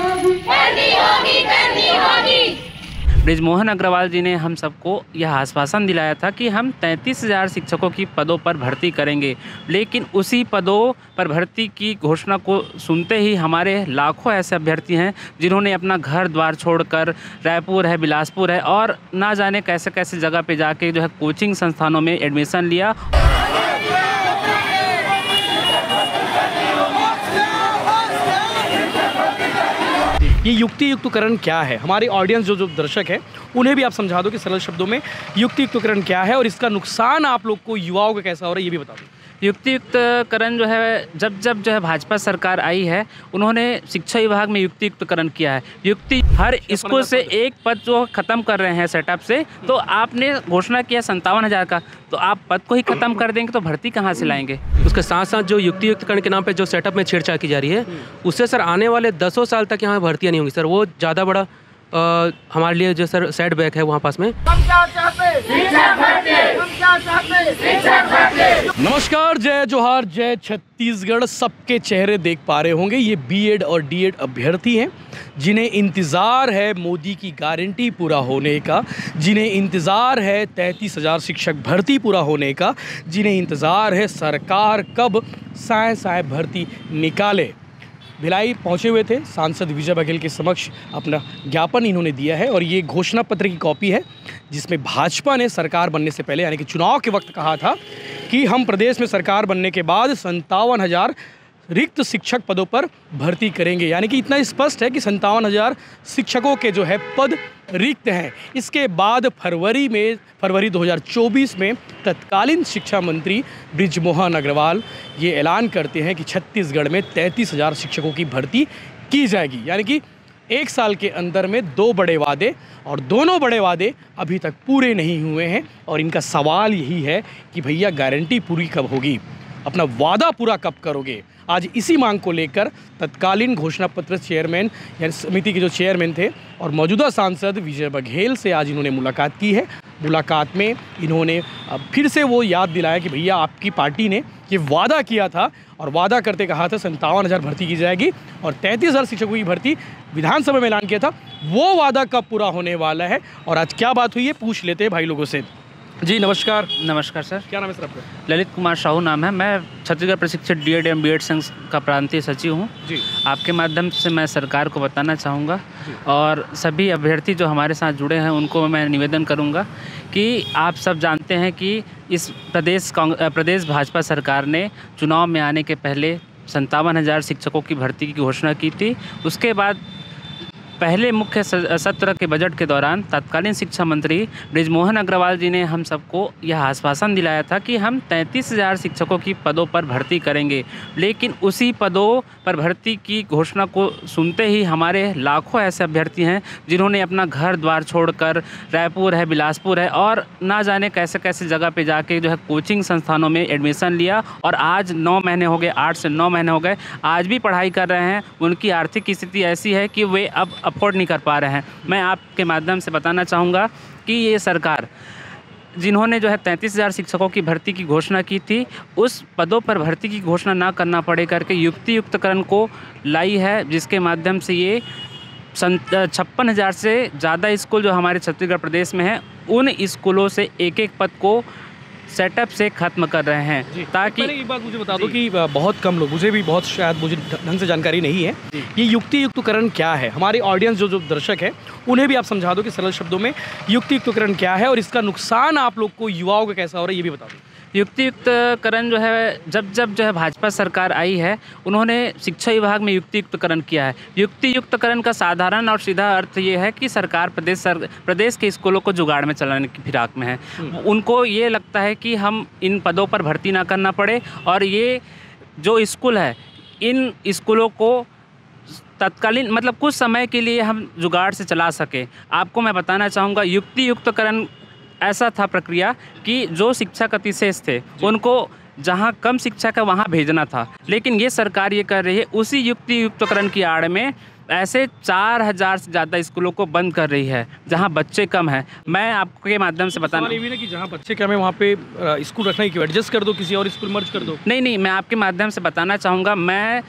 करनी होगी। बृजमोहन अग्रवाल जी ने हम सबको यह आश्वासन दिलाया था कि हम 33,000 शिक्षकों की पदों पर भर्ती करेंगे, लेकिन उसी पदों पर भर्ती की घोषणा को सुनते ही हमारे लाखों ऐसे अभ्यर्थी हैं जिन्होंने अपना घर द्वार छोड़कर रायपुर है, बिलासपुर है और ना जाने कैसे कैसे जगह पे जाके जो है कोचिंग संस्थानों में एडमिशन लिया। ये युक्तियुक्तकरण क्या है? हमारे ऑडियंस जो दर्शक है उन्हें भी आप समझा दो कि सरल शब्दों में युक्तियुक्तकरण क्या है और इसका नुकसान आप लोग को, युवाओं को कैसा हो रहा है, ये भी बता दो। युक्तियुक्तकरण जो है जब जो है भाजपा सरकार आई है उन्होंने शिक्षा विभाग में युक्तियुक्तकरण किया है। हर स्कूल से एक पद जो ख़त्म कर रहे हैं सेटअप से, तो आपने घोषणा किया 57,000 का, तो आप पद को ही ख़त्म कर देंगे तो भर्ती कहाँ से लाएंगे? उसके साथ साथ जो युक्तियुक्तकरण के नाम पे जो सेटअप में छेड़छाड़ की जा रही है उससे सर आने वाले 10 साल तक यहाँ भर्तियाँ नहीं होंगी सर। वो ज़्यादा बड़ा हमारे लिए जो सर सेट बैक है वहाँ पास में। नमस्कार, जय जोहार, जय छत्तीसगढ़। सबके चेहरे देख पा रहे होंगे ये बीएड और डीएड अभ्यर्थी हैं जिन्हें इंतज़ार है मोदी की गारंटी पूरा होने का, जिन्हें इंतज़ार है 33,000 शिक्षक भर्ती पूरा होने का, जिन्हें इंतज़ार है सरकार कब साए भर्ती निकाले। भिलाई पहुंचे हुए थे, सांसद विजय बघेल के समक्ष अपना ज्ञापन इन्होंने दिया है और ये घोषणा पत्र की कॉपी है जिसमें भाजपा ने सरकार बनने से पहले यानी कि चुनाव के वक्त कहा था कि हम प्रदेश में सरकार बनने के बाद 57,000 रिक्त शिक्षक पदों पर भर्ती करेंगे। यानी कि इतना स्पष्ट है कि 57,000 शिक्षकों के जो है पद रिक्त हैं। इसके बाद फरवरी 2024 में तत्कालीन शिक्षा मंत्री बृजमोहन अग्रवाल ये ऐलान करते हैं कि छत्तीसगढ़ में 33,000 शिक्षकों की भर्ती की जाएगी। यानी कि एक साल के अंदर में 2 बड़े वादे, और दोनों बड़े वादे अभी तक पूरे नहीं हुए हैं। और इनका सवाल यही है कि भैया गारंटी पूरी कब होगी, अपना वादा पूरा कब करोगे। आज इसी मांग को लेकर तत्कालीन घोषणा पत्र चेयरमैन यानी समिति के जो चेयरमैन थे और मौजूदा सांसद विजय बघेल से आज इन्होंने मुलाकात की है। मुलाकात में इन्होंने फिर से वो याद दिलाया कि भैया आपकी पार्टी ने ये वादा किया था और वादा करते कहा था 57,000 भर्ती की जाएगी और 33,000 शिक्षकों की भर्ती विधानसभा में ऐलान किया था। वो वादा कब पूरा होने वाला है और आज क्या बात हुई है पूछ लेते हैं भाई लोगों से। जी नमस्कार। नमस्कार सर। क्या नाम है सर आपका? ललित कुमार साहू नाम है। मैं छत्तीसगढ़ प्रशिक्षित डीएड एवं बीएड संघ का प्रांतीय सचिव हूँ जी। आपके माध्यम से मैं सरकार को बताना चाहूँगा और सभी अभ्यर्थी जो हमारे साथ जुड़े हैं उनको मैं निवेदन करूँगा कि आप सब जानते हैं कि इस प्रदेश भाजपा सरकार ने चुनाव में आने के पहले 57,000 शिक्षकों की भर्ती की घोषणा की थी। उसके बाद पहले मुख्य सत्र के बजट के दौरान तत्कालीन शिक्षा मंत्री बृजमोहन अग्रवाल जी ने हम सबको यह आश्वासन दिलाया था कि हम 33,000 शिक्षकों की पदों पर भर्ती करेंगे, लेकिन उसी पदों पर भर्ती की घोषणा को सुनते ही हमारे लाखों ऐसे अभ्यर्थी हैं जिन्होंने अपना घर द्वार छोड़कर रायपुर है, बिलासपुर है और ना जाने कैसे कैसे जगह पे जाके जो है कोचिंग संस्थानों में एडमिशन लिया और आज 9 महीने हो गए, 8 से 9 महीने हो गए, आज भी पढ़ाई कर रहे हैं। उनकी आर्थिक स्थिति ऐसी है कि वे अब अफोर्ड नहीं कर पा रहे हैं। मैं आपके माध्यम से बताना चाहूँगा कि ये सरकार जिन्होंने जो है 33,000 शिक्षकों की भर्ती की घोषणा की थी, उस पदों पर भर्ती की घोषणा ना करना पड़े करके युक्तियुक्तकरण को लाई है, जिसके माध्यम से ये 56,000 से ज़्यादा स्कूल जो हमारे छत्तीसगढ़ प्रदेश में हैं उन स्कूलों से एक पद को सेटअप से ख़त्म कर रहे हैं। ताकि एक बात मुझे बता दो कि बहुत कम लोग, मुझे भी बहुत शायद मुझे ढंग से जानकारी नहीं है, ये युक्तियुक्तकरण क्या है? हमारे ऑडियंस जो दर्शक है उन्हें भी आप समझा दो कि सरल शब्दों में युक्तियुक्तकरण क्या है और इसका नुकसान आप लोग को, युवाओं को कैसा हो रहा है, ये भी बता दो। युक्तियुक्तकरण जो है जब जो है भाजपा सरकार आई है उन्होंने शिक्षा विभाग में युक्तियुक्तकरण किया है। युक्तियुक्तकरण का साधारण और सीधा अर्थ ये है कि सरकार प्रदेश के स्कूलों को जुगाड़ में चलाने की फिराक में है। उनको ये लगता है कि हम इन पदों पर भर्ती ना करना पड़े और ये जो स्कूल है इन स्कूलों को तत्कालीन मतलब कुछ समय के लिए हम जुगाड़ से चला सके। आपको मैं बताना चाहूँगा युक्तियुक्तकरण ऐसा था प्रक्रिया कि जो शिक्षक अतिशेष थे उनको जहाँ कम शिक्षक है वहाँ भेजना था, लेकिन ये सरकार ये कर रही है उसी युक्तियुक्तकरण की आड़ में ऐसे 4,000 से ज़्यादा स्कूलों को बंद कर रही है जहाँ बच्चे कम हैं। मैं आपके माध्यम से बताना ये भी ना कि जहाँ बच्चे कम है वहाँ पे स्कूल रखना ही क्यों, एडजस्ट कर दो, किसी और स्कूल मर्ज कर दो। नहीं, मैं आपके माध्यम से बताना चाहूँगा, मैं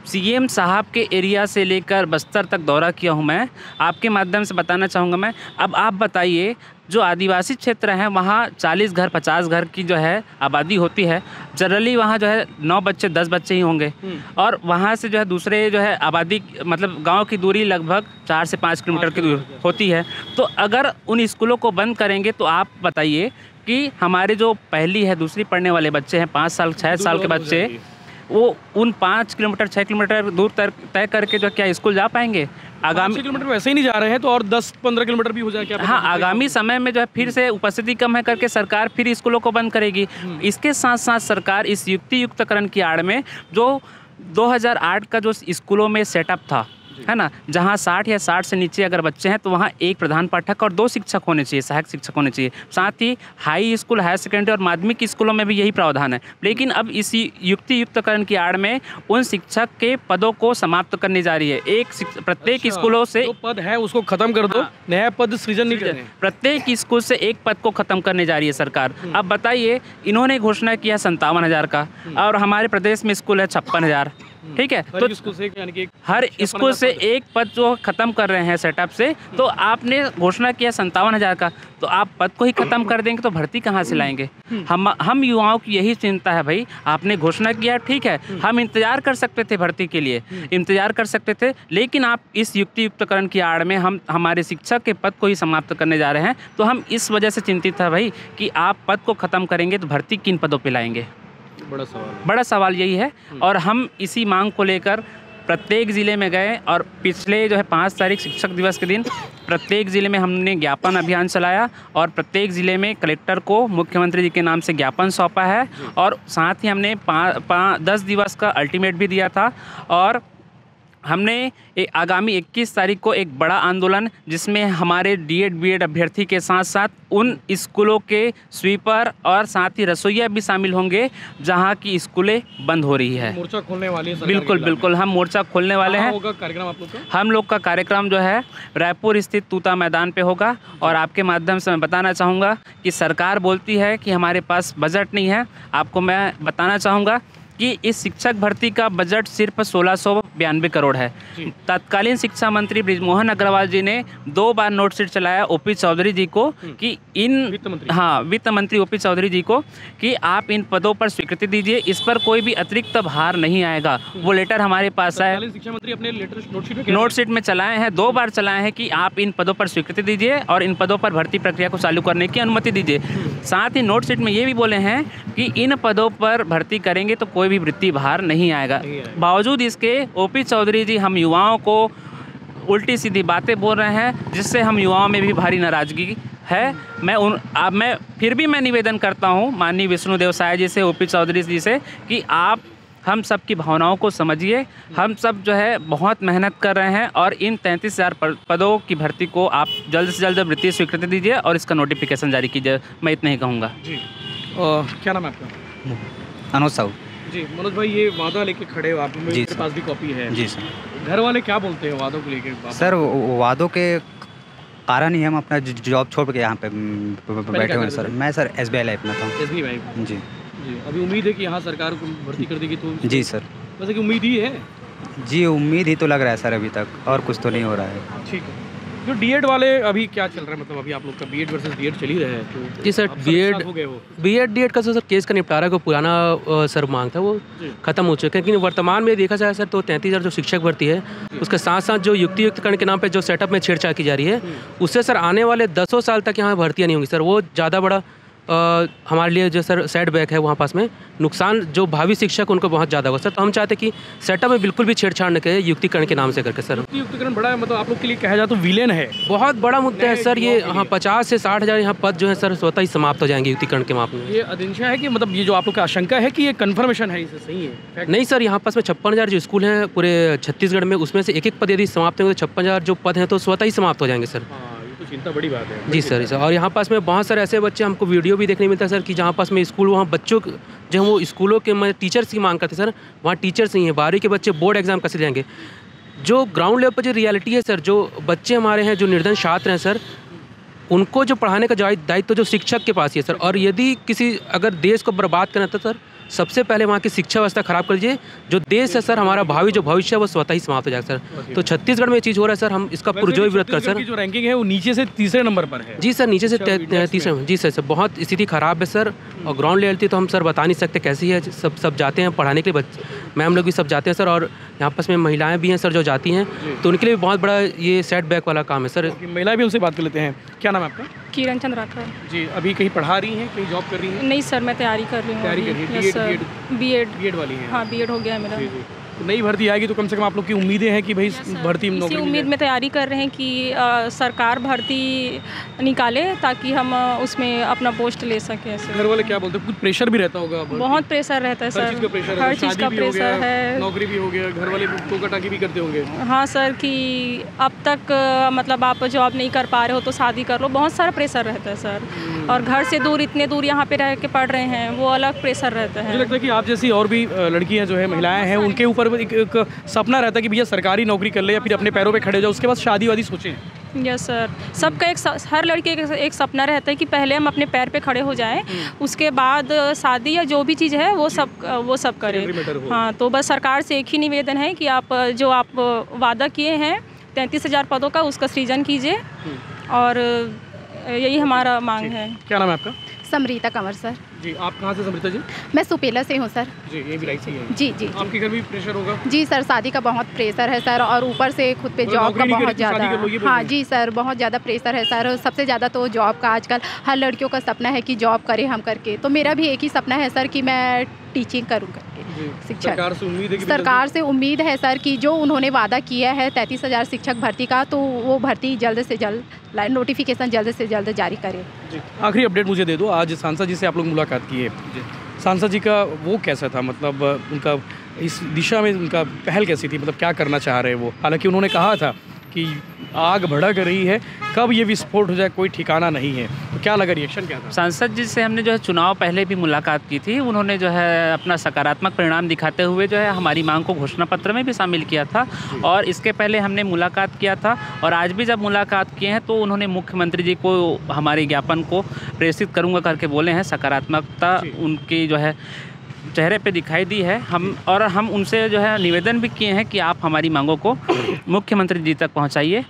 सीएम साहब के एरिया से लेकर बस्तर तक दौरा किया हूं मैं। आपके माध्यम से बताना चाहूँगा मैं। अब आप बताइए, जो आदिवासी क्षेत्र हैं वहाँ 40 घर 50 घर की जो है आबादी होती है। जनरली वहाँ जो है 9 बच्चे 10 बच्चे ही होंगे, और वहाँ से जो है दूसरे जो है आबादी मतलब गांव की दूरी लगभग 4 से 5 किलोमीटर की दूर होती है। तो अगर उन स्कूलों को बंद करेंगे तो आप बताइए कि हमारे जो पहली है दूसरी पढ़ने वाले बच्चे हैं 5 साल 6 साल के बच्चे, वो उन 5 किलोमीटर 6 किलोमीटर दूर तय करके जो क्या स्कूल जा पाएंगे? आगामी किलोमीटर वैसे ही नहीं जा रहे हैं तो और 10-15 किलोमीटर भी हो जाए क्या? हाँ, आगामी समय में जो है फिर से उपस्थिति कम है करके सरकार फिर स्कूलों को बंद करेगी। इसके साथ साथ सरकार इस युक्तियुक्तकरण की आड़ में जो 2008 का जो स्कूलों में सेटअप था, है ना, जहाँ 60 या 60 से नीचे अगर बच्चे हैं तो वहाँ एक प्रधान पाठक और 2 शिक्षक होने चाहिए, सहायक शिक्षक होने चाहिए। साथ ही हाई स्कूल, हायर सेकेंडरी और माध्यमिक स्कूलों में भी यही प्रावधान है। लेकिन अब इसी युक्तियुक्तकरण की आड़ में उन शिक्षक के पदों को समाप्त करने जा रही है। प्रत्येक स्कूलों से जो पद है उसको खत्म कर दो, नया पद सृजन नहीं करना। प्रत्येक स्कूल से एक पद को खत्म करने जा रही है सरकार। अब बताइए, इन्होंने घोषणा किया 57,000 का, और हमारे प्रदेश में स्कूल है 56,000। ठीक है, तो स्कूल से यानी कि हर स्कूल से एक पद जो खत्म कर रहे हैं सेटअप से, तो आपने घोषणा किया 57,000 का, तो आप पद को ही खत्म कर देंगे तो भर्ती कहाँ से लाएंगे? हम युवाओं की यही चिंता है भाई। आपने घोषणा किया, ठीक है, हम इंतजार कर सकते थे भर्ती के लिए, इंतजार कर सकते थे, लेकिन आप इस युक्तियुक्तकरण की आड़ में हम हमारे शिक्षक के पद को ही समाप्त करने जा रहे हैं। तो हम इस वजह से चिंतित है भाई कि आप पद को खत्म करेंगे तो भर्ती किन पदों पर लाएंगे? बड़ा सवाल यही है। और हम इसी मांग को लेकर प्रत्येक ज़िले में गए, और पिछले जो है 5 तारीख शिक्षक दिवस के दिन प्रत्येक ज़िले में हमने ज्ञापन अभियान चलाया, और प्रत्येक ज़िले में कलेक्टर को मुख्यमंत्री जी के नाम से ज्ञापन सौंपा है, और साथ ही हमने 10 दिवस का अल्टीमेट भी दिया था। और हमने आगामी 21 तारीख को एक बड़ा आंदोलन, जिसमें हमारे डीएड बीएड अभ्यर्थी के साथ साथ उन स्कूलों के स्वीपर और साथ ही रसोइया भी शामिल होंगे जहां की स्कूलें बंद हो रही है। मोर्चा खोलने वाली है? बिल्कुल हम मोर्चा खोलने वाले हैं। होगा कार्यक्रम आप लोग का? हम लोग का कार्यक्रम जो है रायपुर स्थित तूता मैदान पे होगा। और आपके माध्यम से मैं बताना चाहूँगा कि सरकार बोलती है कि हमारे पास बजट नहीं है। आपको मैं बताना चाहूँगा कि इस शिक्षक भर्ती का बजट सिर्फ 1692 करोड़ है। तत्कालीन शिक्षा मंत्री बृजमोहन अग्रवाल जी ने 2 बार नोट शीट चलाया ओपी चौधरी जी को कि वित्त मंत्री ओपी चौधरी जी को कि आप इन पदों पर स्वीकृति दीजिए, इस पर कोई भी अतिरिक्त भार नहीं आएगा। वो लेटर हमारे पास है, शिक्षा मंत्री अपने नोट शीट में चलाए हैं, 2 बार चलाए हैं कि आप इन पदों पर स्वीकृति दीजिए और इन पदों पर भर्ती प्रक्रिया को चालू करने की अनुमति दीजिए। साथ ही नोट शीट में ये भी बोले हैं कि इन पदों पर भर्ती करेंगे तो कोई भी वृत्ति भार नहीं आएगा। बावजूद इसके ओपी चौधरी जी हम युवाओं को उल्टी सीधी बातें बोल रहे हैं, जिससे हम युवाओं में भी भारी नाराजगी है। मैं फिर भी निवेदन करता हूं माननीय विष्णुदेव साय जी से, ओपी चौधरी जी से, कि आप हम सब की भावनाओं को समझिए। हम सब जो है बहुत मेहनत कर रहे हैं, और इन 33,000 पदों की भर्ती को आप जल्द से जल्द वृत्ति स्वीकृति दीजिए और इसका नोटिफिकेशन जारी कीजिए। मैं इतना ही कहूँगा जी। क्या नाम है आपका? अनुज साहू जी। मनोज भाई, ये वादा लेके खड़े हो आप, मेरे पास भी कॉपी है। जी सर। घर वाले क्या बोलते हैं वादों को लेके? सर, वादों के कारण ही हम अपना जॉब छोड़ के यहाँ पे बैठे हुए हैं सर। मैं सर SBI लाइफ में था। SBI जी। अभी उम्मीद है कि यहाँ सरकार को भर्ती कर देगी तो? जी सर। वैसे कि उम्मीद ही है? जी, उम्मीद ही तो लग रहा है सर, अभी तक और कुछ तो नहीं हो रहा है। ठीक है। जो डीएड वाले अभी क्या चल रहा है, मतलब अभी आप लोग का बीएड वर्सेस डीएड चल ही रहा है तो? जी सर, बीएड डीएड का सर केस का निपटारा को पुराना सर मांग था वो खत्म हो चुका है। लेकिन वर्तमान में देखा जाए सर तो 33,000 जो शिक्षक भर्ती है, उसके साथ साथ जो युक्तियुक्तकरण के नाम पे जो सेटअप में छेड़छाड़ की जा रही है, उससे सर आने वाले 10 साल तक यहाँ भर्तियाँ नहीं होंगी सर। वो ज़्यादा बड़ा हमारे लिए जो सर सेटबैक है वहाँ पास में नुकसान, जो भावी शिक्षक उनको बहुत ज़्यादा होगा सर। तो हम चाहते कि सेटअप में बिल्कुल भी छेड़छाड़ न करें युक्तिकरण के नाम से करके सर। युक्तिकरण बड़ा मतलब आप लोग के लिए कहा जाए तो विलेन है, बहुत बड़ा मुद्दा है सर ये। हाँ, 50 से 60,000 यहाँ पद जो है सर स्वतः ही समाप्त हो जाएंगे युक्तिकरण के माप में। ये आशंका है कि मतलब ये जो आप लोग का आशंका है कि ये कन्फर्मेशन है, इसे सही है? नहीं सर, यहाँ पास में 56,000 जो स्कूल हैं पूरे छत्तीसगढ़ में, उसमें से एक पद यदि समाप्त होंगे तो 56,000 जो पद हैं तो स्वतः ही समाप्त हो जाएंगे सर। चिंता बड़ी बात है जी सर। और यहाँ पास में बहुत सारे ऐसे बच्चे, हमको वीडियो भी देखने मिलता है सर कि जहाँ पास में स्कूल, वहाँ बच्चों जो वो स्कूलों के टीचर्स की मांग करते सर, वहाँ टीचर्स नहीं है। 12वीं के बच्चे बोर्ड एग्जाम कैसे जाएंगे? जो ग्राउंड लेवल पर जो रियलिटी है सर, जो बच्चे हमारे हैं, जो निर्धन छात्र हैं सर, उनको जो पढ़ाने का दायित्व जो शिक्षक के पास ही है सर। और यदि किसी अगर देश को बर्बाद करना था सर, सबसे पहले वहाँ की शिक्षा व्यवस्था खराब कर लीजिए। जो देश है सर, हमारा भावी जो भविष्य है वो स्वतः ही समाप्त हो जाएगा सर। तो छत्तीसगढ़ में ये चीज़ हो रहा है सर, हम इसका पुरजोर विरोध कर सर। जो रैंकिंग है वो नीचे से तीसरे नंबर पर है। जी सर, नीचे से तीसरे। जी सर, बहुत स्थिति खराब है सर। और ग्राउंड लेवल थी तो हम सर बता नहीं सकते कैसी है। सब जाते हैं पढ़ाने के लिए, मैम लोग भी सब जाते हैं सर। और यहाँ पास में महिलाएं भी हैं सर जो जाती हैं, तो उनके लिए भी बहुत बड़ा ये सेट बैक वाला काम है सर। महिला भी उनसे बात कर लेते हैं। क्या नाम है आपका? किरण चंद्राकर जी। अभी कहीं पढ़ा रही हैं, कहीं जॉब कर रही हैं? नहीं सर, मैं तैयारी कर रही हूँ। तैयारी कर रही हैं? बीएड वाली हैं? हाँ, बीएड हो गया है मेरा। नई भर्ती आएगी तो कम से कम आप लोग की उम्मीदें हैं कि भाई भर्ती में इसी उम्मीद में तैयारी कर रहे हैं कि सरकार भर्ती निकाले ताकि हम उसमें अपना पोस्ट ले सकें। ऐसे घर वाले क्या बोलते हैं? कुछ प्रेशर भी रहता होगा? बहुत प्रेशर रहता है सर, हर चीज़ का प्रेशर है। नौकरी भी हो गया, घर वाले टोका-टाकी भी करते होंगे। हाँ सर, कि अब तक मतलब आप जॉब नहीं कर पा रहे हो तो शादी कर लो, बहुत सारा प्रेशर रहता है सर। और घर से दूर, इतने दूर यहाँ पे रह के पढ़ रहे हैं, वो अलग प्रेशर रहता है। मुझे लगता है कि आप जैसी और भी लड़कियाँ जो है, महिलाएं हैं, उनके ऊपर एक सपना रहता है कि भैया सरकारी नौकरी कर ले या फिर अपने पैरों पे खड़े हो जाओ, उसके बाद शादी वादी सोचें। यस सर, सबका हर लड़के का एक सपना रहता है कि पहले हम अपने पैर पे खड़े हो जाएं, उसके बाद शादी या जो भी चीज़ है वो सब करें। हाँ, तो बस सरकार से एक ही निवेदन है कि आप जो आप वादा किए हैं 33,000 पदों का, उसका सृजन कीजिए और यही हमारा मांग है। क्या नाम है आपका? समरीता कंवर सर। जी। आप कहाँ से समरीता जी? मैं सुपेला से हूँ सर। जी, ये भी राइट से है। जी जी। आपके घर भी प्रेशर होगा? जी सर, शादी का बहुत प्रेशर है सर, और ऊपर से खुद पे जॉब का बहुत ज़्यादा। हाँ जी सर, बहुत ज़्यादा प्रेशर है सर। सबसे ज़्यादा तो जॉब का, आजकल हर लड़कियों का सपना है कि जॉब करें हम करके। तो मेरा भी एक ही सपना है सर कि मैं टीचिंग करूँ करके, शिक्षक। सरकार से उम्मीद है सर कि जो उन्होंने वादा किया है 33,000 शिक्षक भर्ती का, तो वो भर्ती जल्द से जल्द, नोटिफिकेशन जल्द से जल्द जारी करें। आखिरी अपडेट मुझे दे दो। आज सांसद जी से आप लोग मुलाकात की है, सांसद जी का वो कैसा था? मतलब उनका इस दिशा में उनका पहल कैसी थी? मतलब क्या करना चाह रहे हैं वो? हालांकि उन्होंने कहा था कि आग भड़क रही है, कब ये विस्फोट हो जाए कोई ठिकाना नहीं है। तो क्या लगा, रिएक्शन क्या था? सांसद जी से हमने जो है चुनाव पहले भी मुलाकात की थी। उन्होंने जो है अपना सकारात्मक परिणाम दिखाते हुए जो है हमारी मांग को घोषणा पत्र में भी शामिल किया था, और इसके पहले हमने मुलाकात किया था। और आज भी जब मुलाकात किए हैं तो उन्होंने मुख्यमंत्री जी को हमारे ज्ञापन को प्रेषित करूँगा करके बोले हैं। सकारात्मकता उनकी जो है चेहरे पे दिखाई दी है। हम उनसे जो है निवेदन भी किए हैं कि आप हमारी मांगों को मुख्यमंत्री जी तक पहुंचाइए।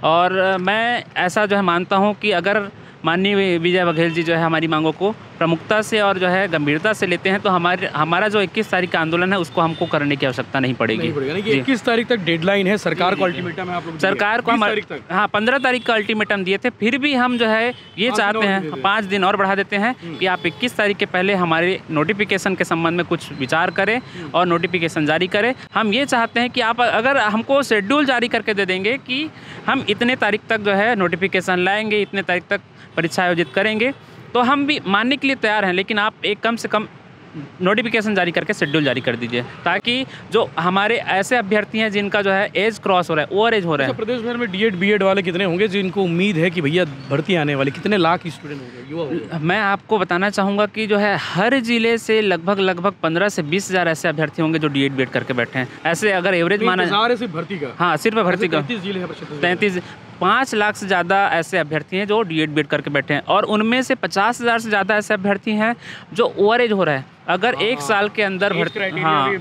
और मैं ऐसा जो है मानता हूं कि अगर माननीय विजय बघेल जी जो है हमारी मांगों को प्रमुखता से और जो है गंभीरता से लेते हैं तो हमारा जो 21 तारीख का आंदोलन है उसको हमको करने की आवश्यकता नहीं पड़ेगी। 21 तारीख तक डेडलाइन है, सरकार को अल्टीमेटम है आप लोग? सरकार को हम 15 तारीख का अल्टीमेटम दिए थे, फिर भी हम जो है ये चाहते हैं 5 दिन और बढ़ा देते हैं कि आप 21 तारीख के पहले हमारे नोटिफिकेशन के संबंध में कुछ विचार करें और नोटिफिकेशन जारी करें। हम ये चाहते हैं कि आप अगर हमको शेड्यूल जारी करके दे देंगे कि हम इतने तारीख तक जो है नोटिफिकेशन लाएंगे, इतने तारीख तक परीक्षा आयोजित करेंगे, तो हम भी मानने के लिए तैयार हैं। लेकिन आप एक कम से कम नोटिफिकेशन जारी करके शेड्यूल जारी कर दीजिए, ताकि जो हमारे ऐसे अभ्यर्थी हैं जिनका जो है एज क्रॉस हो रहा है, ओवर एज हो रहा है। प्रदेश भर में डीएड बीएड वाले कितने होंगे जिनको उम्मीद है कि भैया भर्ती आने वाली? कितने लाख स्टूडेंट होंगे, युवा होंगे? मैं आपको बताना चाहूँगा कि जो है हर जिले से लगभग 15 से 20 हज़ार ऐसे अभ्यर्थी होंगे जो डीएड बीएड करके बैठे हैं। ऐसे अगर एवरेज माना सिर्फ भर्ती का? हाँ, सिर्फ भर्ती का 33 5 लाख से ज़्यादा ऐसे अभ्यर्थी हैं जो डीएड बीएड करके बैठे हैं, और उनमें से 50,000 से ज़्यादा ऐसे अभ्यर्थी हैं जो ओवर एज हो रहा है। अगर एक साल के अंदर भर्ती, हाँ,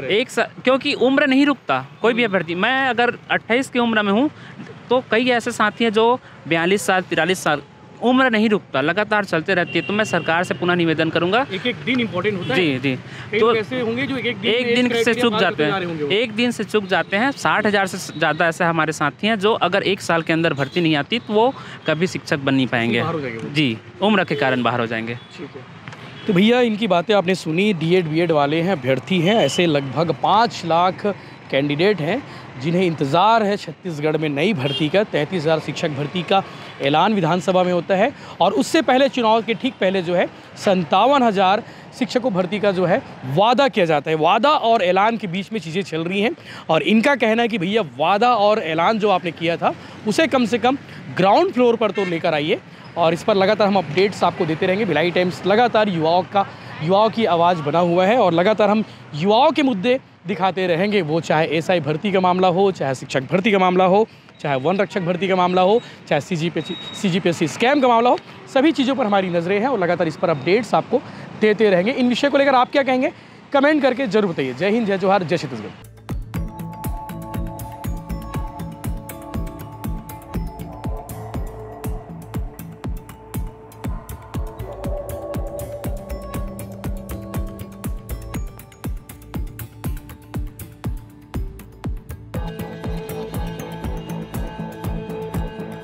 एक साल, क्योंकि उम्र नहीं रुकता कोई भी अभ्यर्थी। मैं अगर 28 की उम्र में हूँ तो कई ऐसे साथी हैं जो 42 साल 43 साल, उम्र नहीं रुकता, लगातार चलते रहती है। तो मैं सरकार से पुनः निवेदन करूंगा, एक दिन इम्पोर्टेंट होता है। जी जी, तो ऐसे होंगे जो एक दिन से चूक जाते हैं, एक दिन से चूक जाते हैं। 60,000 से ज़्यादा ऐसे हमारे साथी हैं जो अगर एक साल के अंदर भर्ती नहीं आती तो वो कभी शिक्षक बन नहीं पाएंगे। जी, उम्र के कारण बाहर हो जाएंगे। तो भैया इनकी बातें आपने सुनी। डीएड बीएड वाले हैं, अभ्यर्थी हैं, ऐसे लगभग 5 लाख कैंडिडेट हैं जिन्हें इंतज़ार है छत्तीसगढ़ में नई भर्ती का। 33,000 शिक्षक भर्ती का ऐलान विधानसभा में होता है, और उससे पहले चुनाव के ठीक पहले जो है 57,000 शिक्षकों भर्ती का जो है वादा किया जाता है। वादा और ऐलान के बीच में चीज़ें चल रही हैं, और इनका कहना है कि भैया वादा और ऐलान जो आपने किया था उसे कम से कम ग्राउंड फ्लोर पर तो लेकर आइए, और इस पर लगातार हम अपडेट्स आपको देते रहेंगे। भिलाई टाइम्स लगातार युवाओं की आवाज़ बना हुआ है, और लगातार हम युवाओं के मुद्दे दिखाते रहेंगे। वो चाहे एसआई भर्ती का मामला हो, चाहे शिक्षक भर्ती का मामला हो, चाहे वन रक्षक भर्ती का मामला हो, चाहे सीजीपीएससी स्कैम का मामला हो, सभी चीज़ों पर हमारी नज़रें हैं और लगातार इस पर अपडेट्स आपको देते रहेंगे। इन विषय को लेकर आप क्या कहेंगे, कमेंट करके जरूर बताइए। जय हिंद, जय जोहार, जय छत्तीसगढ़।